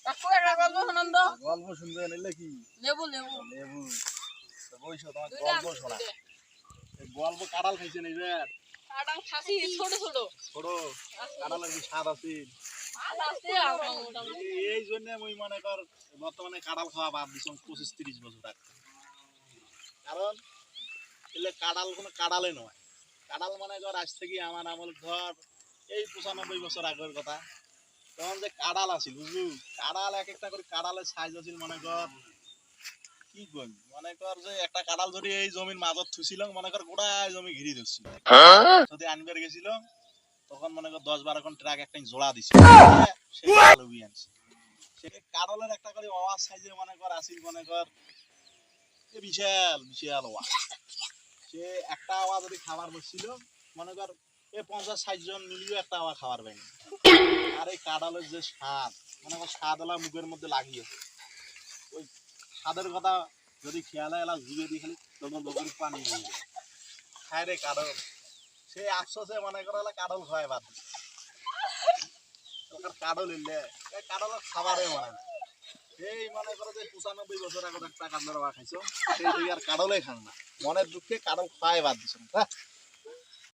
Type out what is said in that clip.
কাকু একটা গল্প শোনান তো। গল্প শুনবে নিলে কি লেবু লেবু লেবু বইছো তোমার দুইটা গল্প আনছি, শোনা দুইটা। এই গল্প কাঁঠাল খাইছে নিবে কাঁঠাল খাসি ছোট ছোট ছোট কাঁঠালের কি স্বাদ আছে আর আছে আমার মোটামুটি। এই জন্য আমি মনে কর বর্তমানে কাঁঠাল খাওয়া বাদ দিছি 25-30 বছর আগে কারণ এলে কাঁঠাল কোনো কাঁঠালে নয় কাঁঠাল মনে কর আজ থেকে আমার আমল ধর এই 95 বছর আগের কথা তখন যে কাঁঠাল আছিল বুঝলু কাঁঠাল এক একটা করে কাঁঠালের সাইজ আছিল মনে কর কি কই মনে কর যে একটা কাঁঠাল যদি এই জমির মাঝত থুছিল মনে কর গোটা জমি ঘিরে ধরছিল যদি আনবার গেছিল তখন মনে কর 10-12 কোন ট্রাক একটা জোড়া দিছিল সে কাঁঠাল উবি আনছে সে কাঁঠালের একটা করে আওয়াজ সাইজে মনে কর আসিল মনে কর এ বিশাল বিশাল আওয়াজ সে একটা আওয়াজ যদি খাবার বসছিল মনে কর এ 50-60 জন মিলিয়ে একটা আওয়াজ খাবার পায়নি আর এই কাঁঠালের যে স্বাদ মনে কর স্বাদ এলা মুখের মধ্যে লাগিয়েছে ওই স্বাদের কথা যদি খেয়ালে এলা জুড়ে দিয়ে খালি তখন লোকের পানি খায় রে কাঁঠাল সে আফসোসে মনে করো এলা কাঁঠাল খায় বাদ কাঁঠাল এলে কাঁঠালের খাবারে মনে না এই মনে করো যে 95 বছর আগে একটা কাঁঠালের খাইছো সেই থেকে আর কাঁঠালে খান না মনের দুঃখে কাঁঠাল খায় বাদ দিছো না